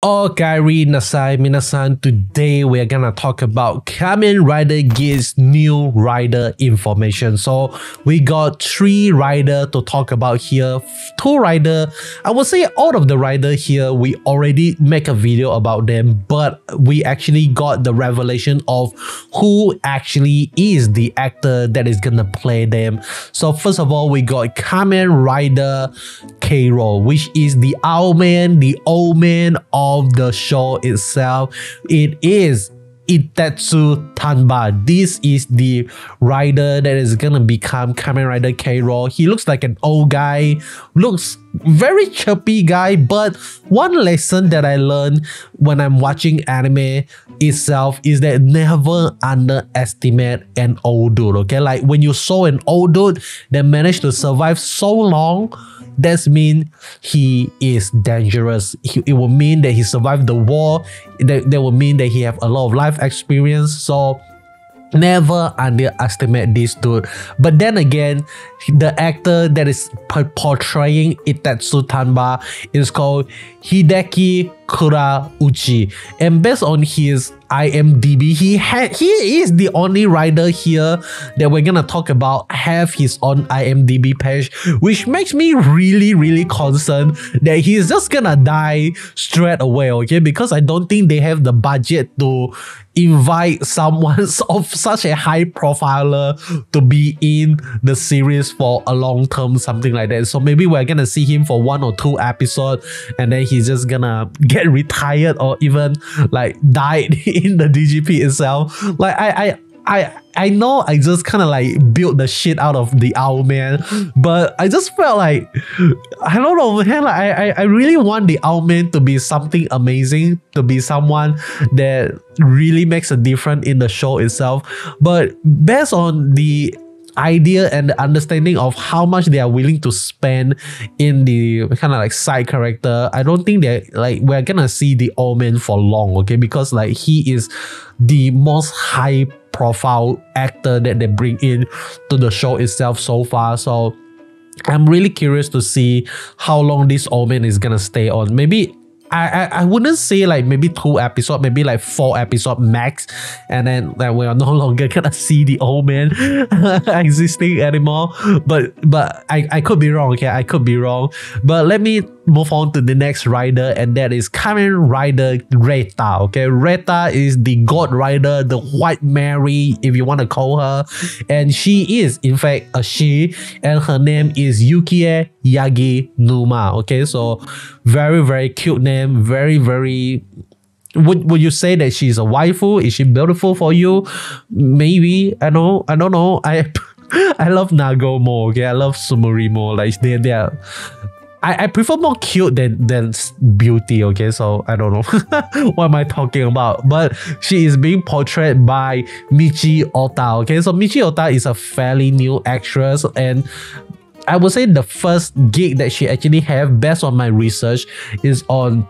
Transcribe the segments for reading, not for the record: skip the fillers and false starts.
Okaeri Nasai Minasan, today we're gonna talk about Kamen Rider Geats new rider information. So we got 3 rider to talk about here. 2 rider, I would say out of the rider here, we already make a video about them, but we actually got the revelation of who actually is the actor that is gonna play them. So first of all, we got Kamen Rider Kuro, which is the old man of the show itself. It is Itetsu Tanba. This is the rider that is gonna become Kamen Rider Kuro. He looks like an old guy, looks very chirpy guy, but one lesson that I learned when I'm watching anime itself is that never underestimate an old dude, okay? Like when you saw an old dude that managed to survive so long, that means he is dangerous. It will mean that he survived the war. That will mean that he have a lot of life experience. So never underestimate this dude. But then again, the actor that is portraying Itetsu Tanba is called Hideki KuroIruka, and based on his IMDb, he is the only rider here that we're gonna talk about have his own IMDb page, which makes me really concerned that he's just gonna die straight away, okay? Because I don't think they have the budget to invite someone of such a high profiler to be in the series for a long term, something like that. So maybe we're gonna see him for 1 or 2 episodes and then he's just gonna get retired or even like died in the DGP itself. Like I know I just kind of like built the shit out of the owl man, but I just felt like, I don't know, man, like I really want the owl man to be something amazing, to be someone that really makes a difference in the show itself. But based on the idea and the understanding of how much they are willing to spend in the kind of like side character, I don't think that like we're gonna see the old man for long, okay? Because like he is the most high profile actor that they bring in to the show itself so far. So I'm really curious to see how long this old man is gonna stay on. Maybe I wouldn't say like maybe 2 episodes, maybe like 4 episodes max, and then like we are no longer gonna see the old man existing anymore. But I could be wrong, okay? I could be wrong. But let me move on to the next rider, and that is Kamen Rider Reta. Okay, Reta is the God Rider, the White Mary, if you want to call her, and she is in fact a she, and her name is Yukie Yagi Numa. Okay, so very cute name. Very would you say that she's a waifu? Is she beautiful for you? Maybe. I don't know. I love Nago more, okay? I love Sumuri more. Like they are, I prefer more cute than beauty, okay? So I don't know what am I talking about. But she is being portrayed by Michi Ota, okay? So Michi Ota is a fairly new actress, and I would say the first gig that she actually have, based on my research, is on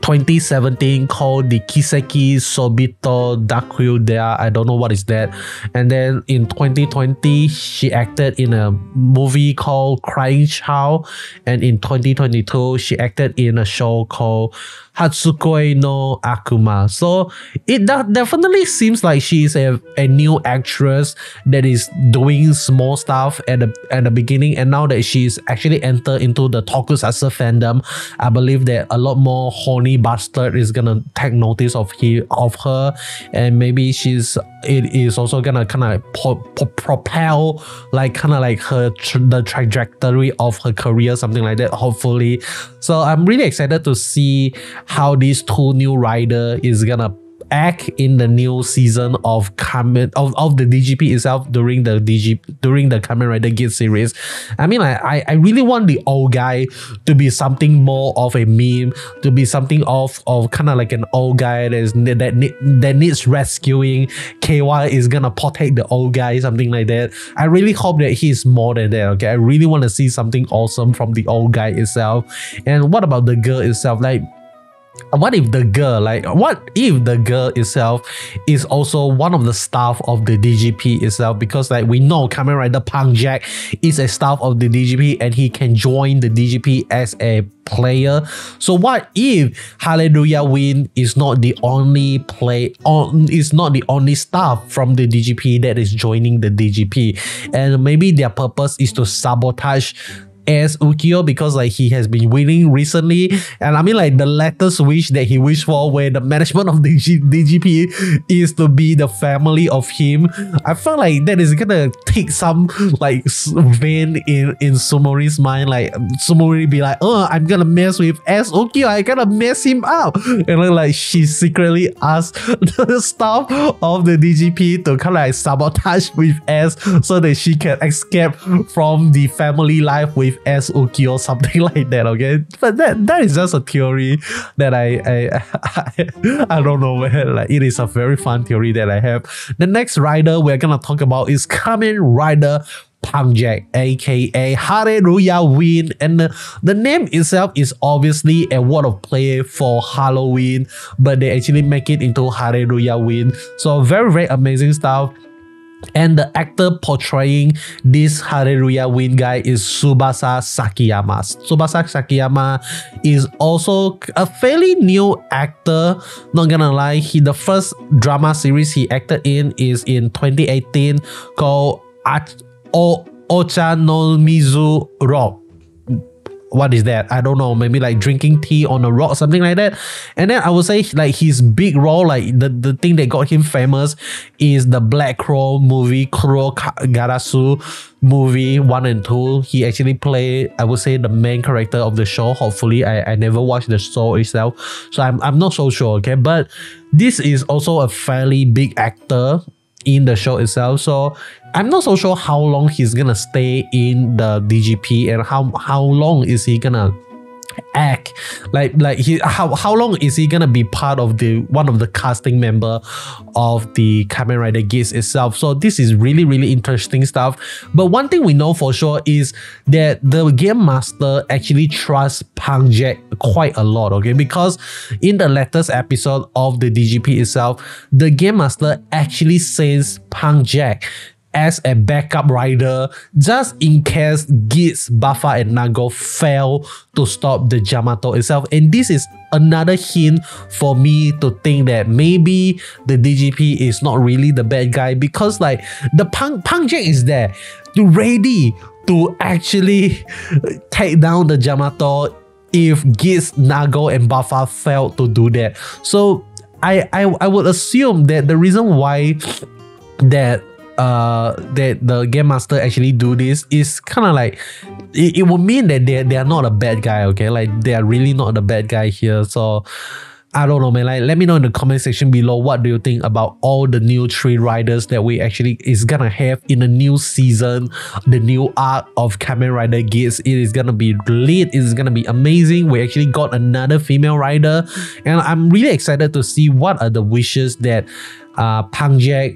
2017 called the Kiseki Sobito Daku Dea. I don't know what is that. And then in 2020 she acted in a movie called Crying Child, and in 2022 she acted in a show called Hatsukoi no Akuma. So it definitely seems like she is a new actress that is doing small stuff at the beginning, and now that she's actually entered into the Tokusatsu fandom, I believe that a lot more horny bastard is gonna take notice of her, and maybe it is also gonna kind of propel like kind of like the trajectory of her career, something like that, hopefully. So I'm really excited to see how these 2 new rider is gonna act in the new season of the DGP itself during the Kamen Rider Geats series. I mean, I really want the old guy to be something more of a meme, to be something of kind of like an old guy that needs rescuing. KY is gonna protect the old guy, something like that. I really hope that he's more than that, okay? I really want to see something awesome from the old guy itself. And what about the girl itself? Like, what if the girl, itself is also one of the staff of the DGP itself? Because like we know Kamen Rider Punk Jack is a staff of the DGP and he can join the DGP as a player. So what if Hallelujah Win is not the only staff from the DGP that is joining the DGP, and maybe their purpose is to sabotage as Ukyo because like he has been winning recently, and I mean like the latest wish that he wished for where the management of the DGP is to be the family of him. I felt like that is gonna take some like vein in Sumori's mind, like Sumori be like, oh, I'm gonna mess with S Ukyo, I gotta mess him up, and then like she secretly asked the staff of the DGP to kind of like sabotage with S so that she can escape from the family life with S Ukyo, something like that. Okay, but that is just a theory that I don't know, man. Like it is a very fun theory that I have. The next rider we're gonna talk about is Kamen Rider Punk Jack, aka Hallelujah Win, and the name itself is obviously a word of play for Halloween, but they actually make it into Hallelujah Win. So very amazing stuff. And the actor portraying this Hallelujah Win guy is Tsubasa Sakiyama. Tsubasa Sakiyama is also a fairly new actor, not gonna lie. The first drama series he acted in is in 2018 called Ocha no Mizu Rock. What is that? I don't know, maybe like drinking tea on a rock, something like that. And then I would say like his big role, like the thing that got him famous is the Black Crow movie, KuroIruka movie 1 and 2. He actually played, I would say, the main character of the show. Hopefully, I never watched the show itself, so I'm not so sure, okay? But this is also a fairly big actor in the show itself, so I'm not so sure how long he's gonna stay in the DGP and how long is he gonna act, how long is he gonna be part of one of the casting member of the Kamen Rider Geats itself. So this is really interesting stuff. But one thing we know for sure is that the game master actually trusts Punk Jack quite a lot, okay? Because in the latest episode of the DGP itself, the game master actually sends Punk Jack as a backup rider just in case Geats, Buffa and Nago fail to stop the Jyamato itself. And this is another hint for me to think that maybe the DGP is not really the bad guy, because like the Punk Jack is there ready to actually take down the Jyamato if Geats, Nago and Buffa fail to do that. So I would assume that the reason why that the game master actually do this is kind of like it would mean that they are not a bad guy, okay? Like they are really not a bad guy here. So I don't know, man. Like let me know in the comment section below, what do you think about all the new 3 riders that we actually is gonna have in the new season, the new arc of Kamen Rider Geats. It is gonna be lit, it is gonna be amazing. We actually got another female rider, and I'm really excited to see what are the wishes that Punk Jack,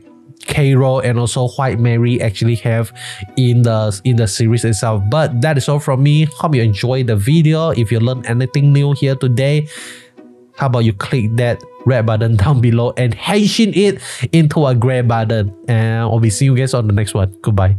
Kero and also White Mary actually have in the series itself. But that is all from me. Hope you enjoyed the video. If you learned anything new here today, how about you click that red button down below and henshin it into a gray button, and I'll be seeing you guys on the next one. Goodbye.